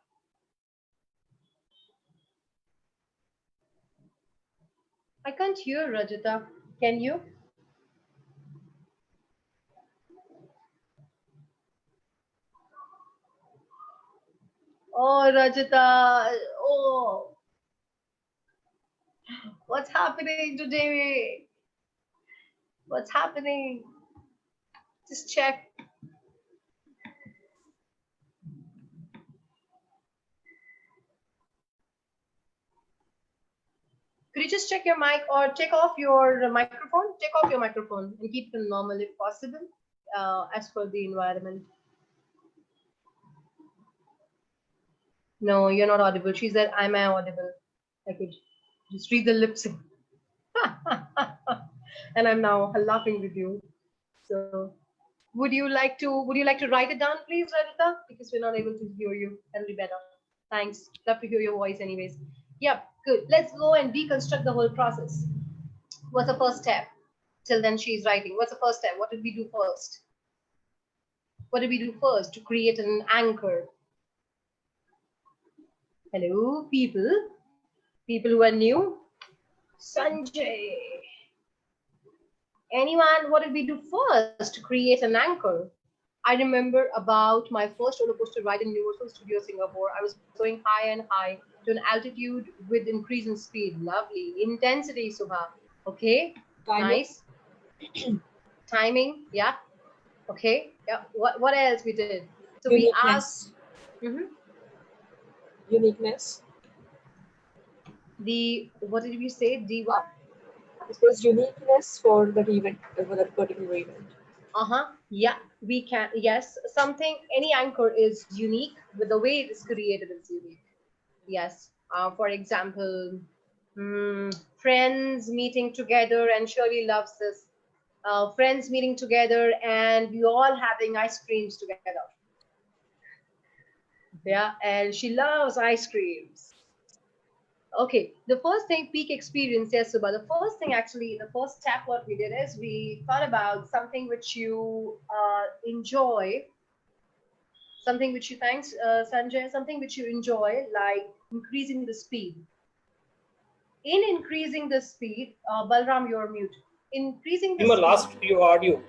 S2: I can't hear Rajita. Can you? Oh, Rajita. Oh. What's happening today? What's happening? Just check. Could you just check your mic or take off your microphone? Take off your microphone and keep it normal if possible, as per the environment. No, you're not audible. She said, am I audible? I could just read the lips. And I'm now laughing with you. So Would you like to write it down, please, Radhika? Because we're not able to hear you. That'll be better. Thanks. Love to hear your voice anyways. Yep, good. Let's go and deconstruct the whole process. What's the first step? Till then she's writing. What's the first step? What did we do first? What did we do first to create an anchor? Hello, people. People who are new. Sanjay. Anyone, what did we do first to create an anchor? I remember about my first roller coaster ride in Universal Studios Singapore. I was going high and high to an altitude with increase in speed. Lovely. Intensity, Subha. Okay.
S7: Timing.
S2: Nice. Timing. Yeah. Okay. Yeah. What else we did? So we asked.
S7: Uniqueness.
S2: What did we say? The what?
S7: It was uniqueness for that event, for that particular event.
S2: Yeah, we can. Yes, something. Any anchor is unique, but the way it is created is unique. Yes. For example, friends meeting together, and Shirley loves this. Friends meeting together, and we all having ice creams together. Yeah, and she loves ice creams. Okay, the first thing, peak experience, yes, Subha. The first thing, actually, the first step, what we did is we thought about something which you enjoy, something which you, thanks, Sanjay, something which you enjoy, like increasing the speed. In increasing the speed, Balram, you're mute. Increasing the speed.
S6: Last your audio.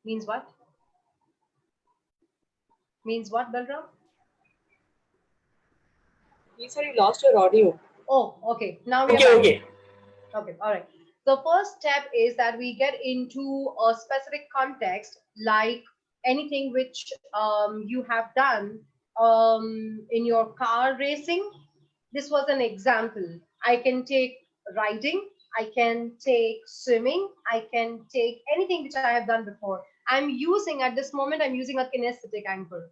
S2: Means what? Means what, Balram?
S7: You said you lost your audio.
S2: Oh, okay. Now we are
S6: Okay.
S2: Okay, all right. The first step is that we get into a specific context, like anything which you have done in your car racing. This was an example. I can take riding, I can take swimming, I can take anything which I have done before. I'm using, at this moment, I'm using a kinesthetic anchor.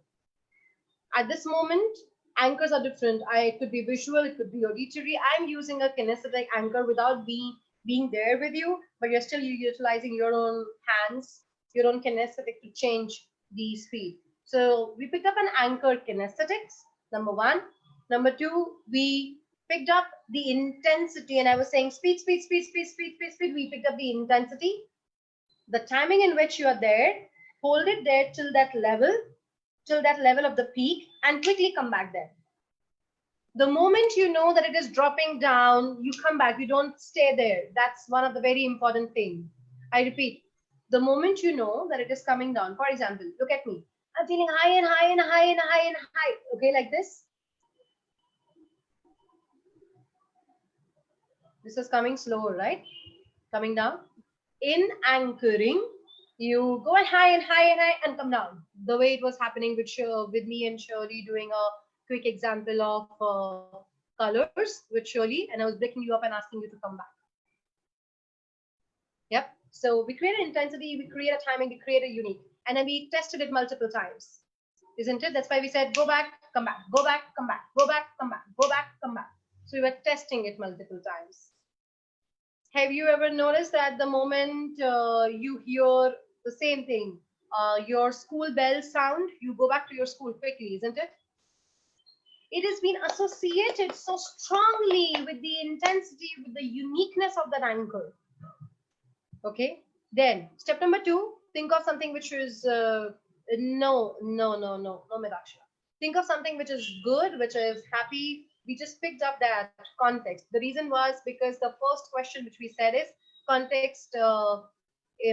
S2: At this moment, anchors are different. It could be visual, it could be auditory. I'm using a kinesthetic anchor without being there with you, but you're still utilizing your own hands, your own kinesthetic to change the speed. So we picked up an anchor kinesthetics, number one. Number two, we picked up the intensity, and I was saying speed, speed, speed, speed, speed, speed, speed. We picked up the intensity, the timing in which you are there, hold it there till that level of the peak, and quickly come back there. The moment you know that it is dropping down, you come back, you don't stay there. That's one of the very important things. I repeat, the moment you know that it is coming down, for example, look at me. I'm feeling high and high and high and high and high. Okay, like this. This is coming slower, right? Coming down. In anchoring, you go and high and high and high and come down. The way it was happening with me and Shirley, doing a quick example of colors with Shirley, and I was breaking you up and asking you to come back. Yep. So we create an intensity, we create a timing, we create a unique, and then we tested it multiple times, isn't it? That's why we said go back, come back, go back, come back, go back, come back, go back, come back. So we were testing it multiple times. Have you ever noticed that the moment you hear the same thing, your school bell sound, you go back to your school quickly, isn't it? It has been associated so strongly with the intensity, with the uniqueness of that anchor. Okay. Then step number two, think of something which is no, Medaksha. Think of something which is good, which is happy. We just picked up that context. The reason was because the first question which we said is context.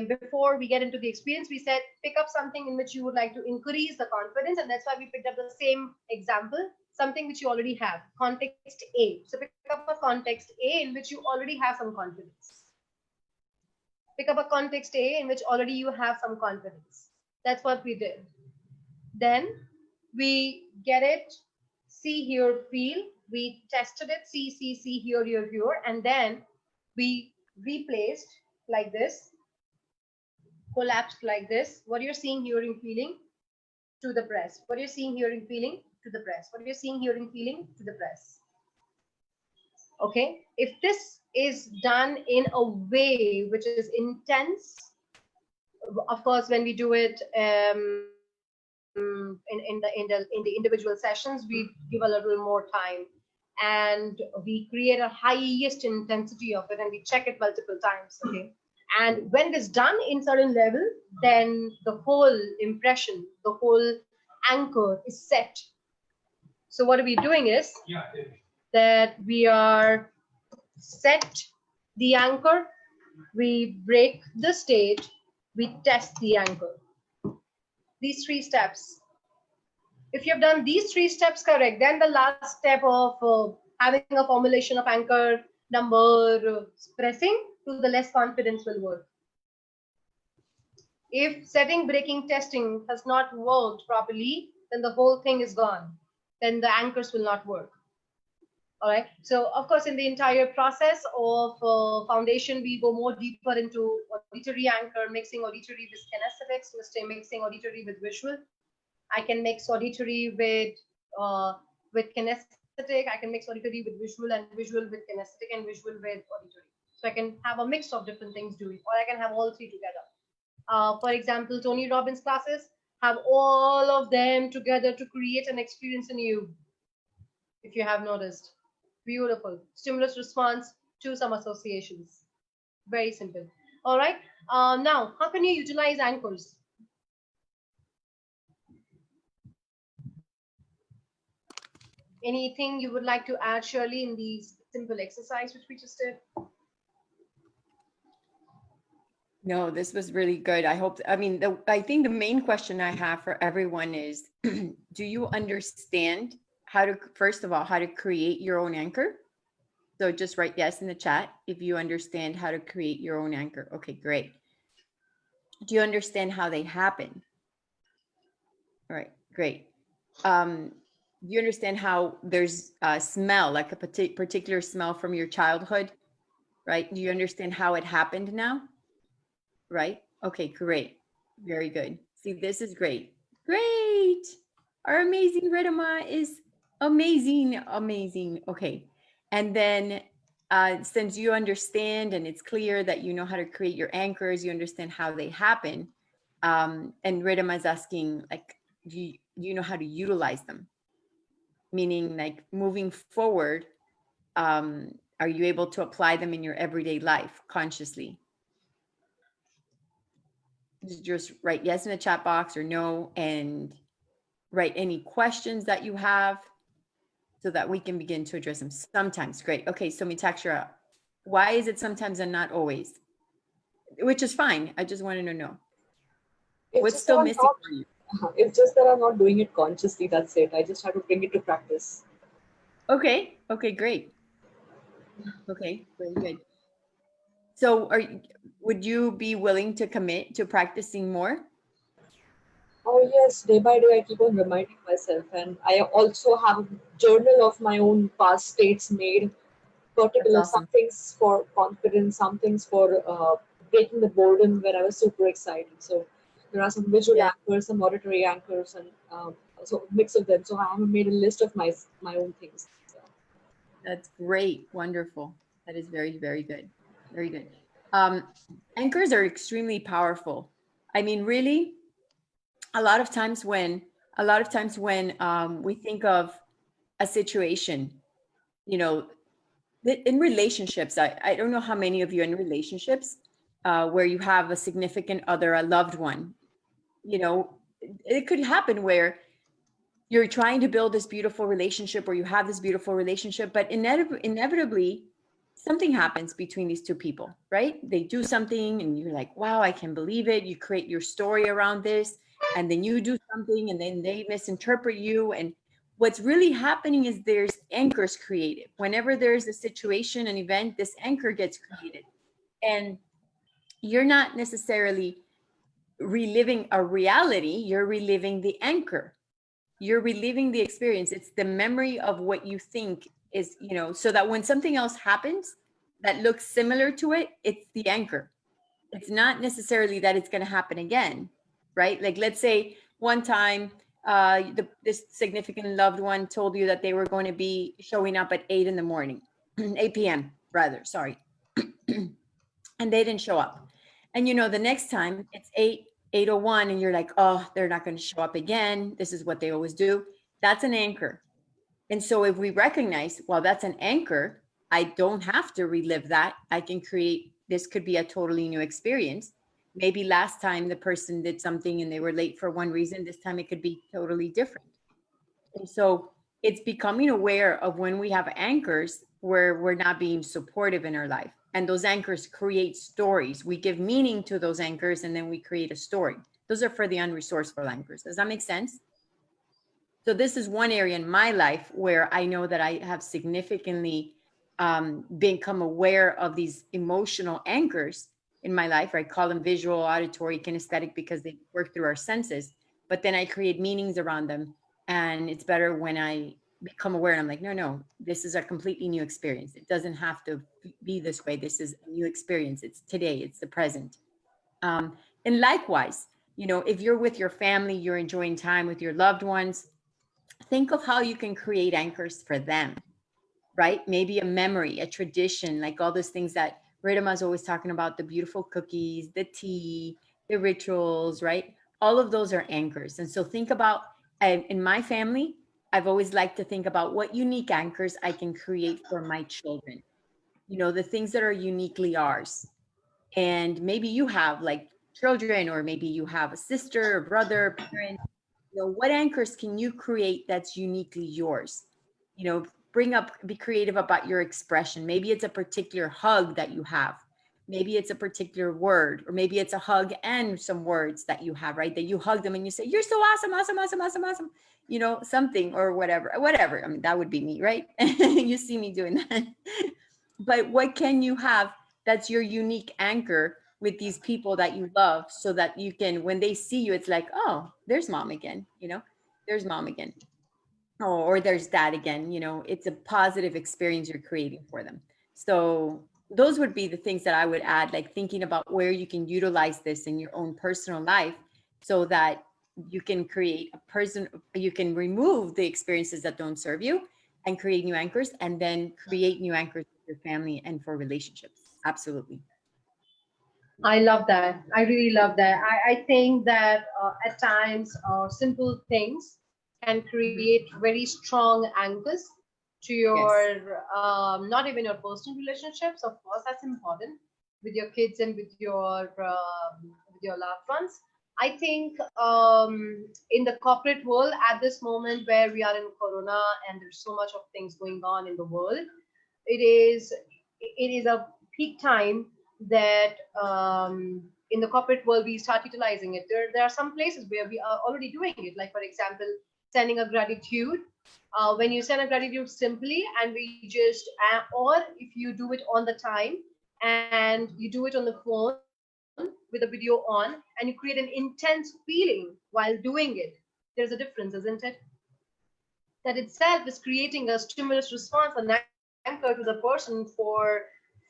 S2: Before we get into the experience, we said pick up something in which you would like to increase the confidence, and that's why we picked up the same example, something which you already have, context A. So pick up a context A in which you already have some confidence. Pick up a context A in which already you have some confidence. That's what we did. Then we get it, see, hear, feel. We tested it, see, hear, and then we replaced like this, collapsed like this. What you're seeing, hearing, feeling to the press. What you're seeing, hearing, feeling to the press. What you're seeing, hearing, feeling to the press. Okay, if this is done in a way which is intense, of course, when we do it in the individual sessions, we give a little more time, and we create a highest intensity of it, and we check it multiple times. Okay, and when it is done in certain level, then the whole impression, the whole anchor is set. So what we're doing is that we are set the anchor, we break the state, we test the anchor. These 3 steps. If you have done these 3 steps correct, then the last step of having a formulation of anchor number pressing to the less confidence will work. If setting, breaking, testing has not worked properly, then the whole thing is gone. Then the anchors will not work. All right. So, of course, in the entire process of foundation, we go more deeper into auditory anchor, mixing auditory with kinesthetics, mixing auditory with visual. I can mix auditory with kinesthetic. I can mix auditory with visual, and visual with kinesthetic, and visual with auditory. So I can have a mix of different things doing, or I can have all 3 together. For example, Tony Robbins classes have all of them together to create an experience in you. If you have noticed. Beautiful. Stimulus response to some associations. Very simple. All right. Now, how can you utilize anchors? Anything you would like to add, Shirley, in these simple exercise which we just did?
S3: No, this was really good. I think the main question I have for everyone is, do you understand how to, first of all, how to create your own anchor? So just write yes in the chat if you understand how to create your own anchor. Okay, great. Do you understand how they happen? All right, great. Do you understand how there's a smell, like a particular smell from your childhood, right? Do you understand how it happened now? Right? Okay, great. Very good. See, this is great. Great. Our amazing Ridhima is amazing, amazing. Okay. And then since you understand and it's clear that you know how to create your anchors, you understand how they happen. And Ridhima is asking, like, do you know how to utilize them? Meaning, like, moving forward, are you able to apply them in your everyday life consciously? Just write yes in the chat box or no, and write any questions that you have so that we can begin to address them. Sometimes. Great. Okay, so Mitakshara, why is it sometimes and not always? Which is fine. I just wanted to know. What's still missing for you?
S7: It's just that I'm not doing it consciously. That's it. I just have to bring it to practice.
S3: Okay. Okay, great. Okay, very good. So would you be willing to commit to practicing more?
S7: Oh yes, day by day I keep on reminding myself, and I also have a journal of my own past states made, particular
S3: awesome.
S7: Some things for confidence, some things for breaking the boredom when I was super excited. So there are some visual anchors, some auditory anchors, and so mix of them. So I have made a list of my own things. So.
S3: That's great. Wonderful. That is very, very good. Very good. Anchors are extremely powerful. I mean, really, a lot of times when we think of a situation, you know, in relationships, I don't know how many of you are in relationships where you have a significant other, a loved one, you know, it could happen where you're trying to build this beautiful relationship, or you have this beautiful relationship, but inevitably something happens between these two people, right? They do something and you're like, wow, I can't believe it. You create your story around this, and then you do something and then they misinterpret you. And what's really happening is there's anchors created. Whenever there's a situation, an event, this anchor gets created. And you're not necessarily reliving a reality, you're reliving the anchor. You're reliving the experience. It's the memory of what you think is, you know, so that when something else happens that looks similar to it, it's the anchor. It's not necessarily that it's going to happen again, right? Like, let's say one time this significant loved one told you that they were going to be showing up at 8 in the morning. 8 p.m. rather, sorry. And they didn't show up. And you know, the next time it's 8:01 and you're like, oh, they're not going to show up again. This is what they always do. That's an anchor. And so if we recognize, well, that's an anchor, I don't have to relive that. I can create, this could be a totally new experience. Maybe last time the person did something and they were late for one reason. This time it could be totally different. And so it's becoming aware of when we have anchors where we're not being supportive in our life. And those anchors create stories. We give meaning to those anchors and then we create a story. Those are for the unresourceful anchors. Does that make sense? So this is one area in my life where I know that I have significantly become aware of these emotional anchors in my life. I call them visual, auditory, kinesthetic because they work through our senses. But then I create meanings around them. And it's better when I become aware and I'm like, no, this is a completely new experience. It doesn't have to be this way. This is a new experience. It's today, it's the present. And likewise, you know, if you're with your family, you're enjoying time with your loved ones, think of how you can create anchors for them, right? Maybe a memory, a tradition, like all those things that Ridhima is always talking about, the beautiful cookies, the tea, the rituals, right? All of those are anchors. And so think about, in my family, I've always liked to think about what unique anchors I can create for my children. You know, the things that are uniquely ours. And maybe you have like children, or maybe you have a sister, or brother, parent. You know, what anchors can you create that's uniquely yours? You know, be creative about your expression. Maybe it's a particular hug that you have. Maybe it's a particular word, or maybe it's a hug and some words that you have, right? That you hug them and you say, you're so awesome, awesome, awesome, awesome, awesome, you know, something or whatever. I mean, that would be me, right? You see me doing that. But what can you have that's your unique anchor with these people that you love, so that you can, when they see you, it's like, oh, there's mom again, you know, there's mom again. Oh, or there's dad again, you know, it's a positive experience you're creating for them. So those would be the things that I would add, like thinking about where you can utilize this in your own personal life so that you can create you can remove the experiences that don't serve you and create new anchors, and then create new anchors for your family and for relationships. Absolutely.
S2: I love that. I really love that. I think that at times simple things can create very strong anchors to your,
S3: Yes.
S2: not even your personal relationships. Of course, that's important with your kids and with your loved ones. I think in the corporate world at this moment where we are in Corona and there's so much of things going on in the world, it is a peak time that in the corporate world we start utilizing it. There are some places where we are already doing it, like for example sending a gratitude. When you send a gratitude simply, and we just or if you do it on the time and you do it on the phone with a video on, and you create an intense feeling while doing it, there's a difference, isn't it? That itself is creating a stimulus response, an anchor to the person for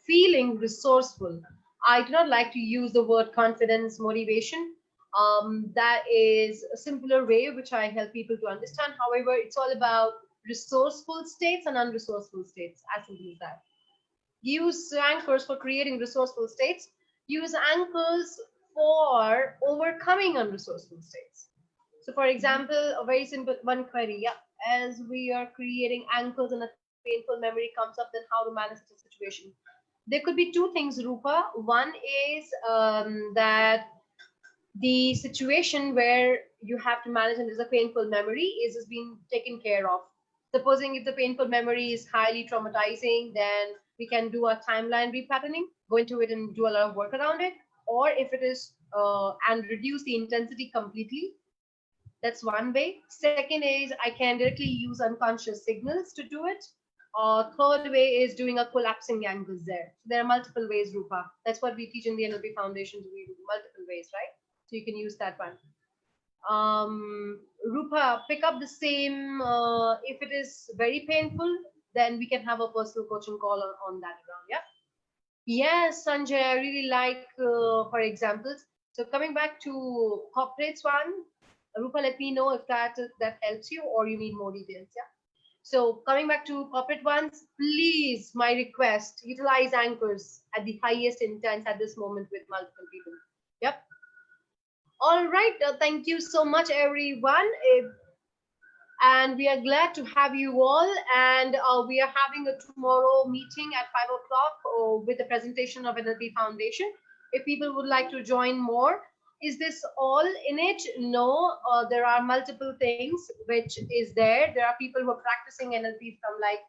S2: feeling resourceful. I do not like to use the word confidence, motivation. That is a simpler way which I help people to understand. However, it's all about resourceful states and unresourceful states, as simple as that. Use anchors for creating resourceful states. Use anchors for overcoming unresourceful states. So, for example, a very simple one query. Yeah, as we are creating anchors and a painful memory comes up, then how to manage the situation? There could be two things, Rupa. One is that the situation where you have to manage and there's a painful memory is being taken care of. Supposing if the painful memory is highly traumatizing, then we can do a timeline repatterning, go into it and do a lot of work around it. Or if it is and reduce the intensity completely, that's one way. Second is I can directly use unconscious signals to do it. Third way is doing a collapsing angles there. So there are multiple ways, Rupa. That's what we teach in the NLP Foundations. We do multiple ways, right? So you can use that one. Rupa, pick up the same. If it is very painful, then we can have a personal coaching call on that around. Yeah. Yes, Sanjay, I really like, for examples. So coming back to corporates one, Rupa, let me know if that helps you or you need more details. Yeah. So coming back to corporate ones, please, my request, utilize anchors at the highest intent at this moment with multiple people. Yep. All right. Thank you so much, everyone. And we are glad to have you all. And we are having a tomorrow meeting at 5 o'clock with the presentation of NLP Foundation. If people would like to join more, is this all in it? No, there are multiple things which is there. There are people who are practicing NLP from like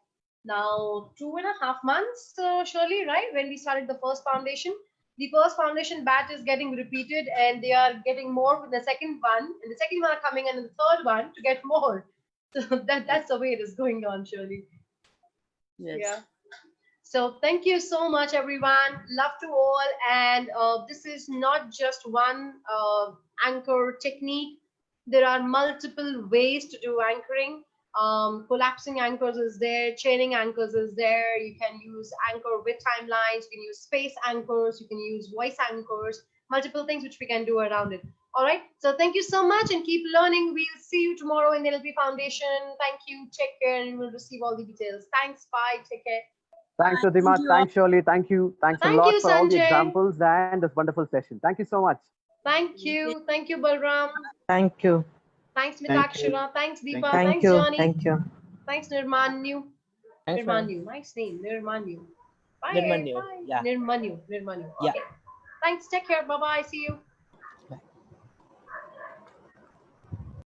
S2: now 2.5 months, Shirley, right? When we started the first foundation. The first foundation batch is getting repeated and they are getting more with the second one. And the second one are coming and the third one to get more. So that's the way it is going on, Shirley.
S3: Yes.
S2: Yeah. So thank you so much, everyone. Love to all. And this is not just one anchor technique. There are multiple ways to do anchoring. Collapsing anchors is there. Chaining anchors is there. You can use anchor with timelines. You can use space anchors. You can use voice anchors. Multiple things which we can do around it. All right. So thank you so much and keep learning. We'll see you tomorrow in the NLP Foundation. Thank you. Take care and we'll receive all the details. Thanks. Bye. Take care.
S8: Thanks, Ridhima. Thanks, Shirley. Thank you. Thanks a lot for all the examples and this wonderful session. Thank you so much.
S2: Thank you. Thank you, Balram.
S9: Thank you.
S2: Thanks, Mitakshara. Thanks, Deepa.
S9: Thank
S2: Thanks,
S9: you.
S2: Johnny.
S9: Thank you.
S2: Thanks, Nirmanyu.
S9: Thanks,
S2: Nirmanyu. Nice name. Nirmanyu. Bye.
S9: Nirmanyu.
S2: Bye.
S9: Yeah.
S2: Nirmanyu. Okay.
S9: Yeah.
S2: Thanks. Take care. Bye-bye. See you.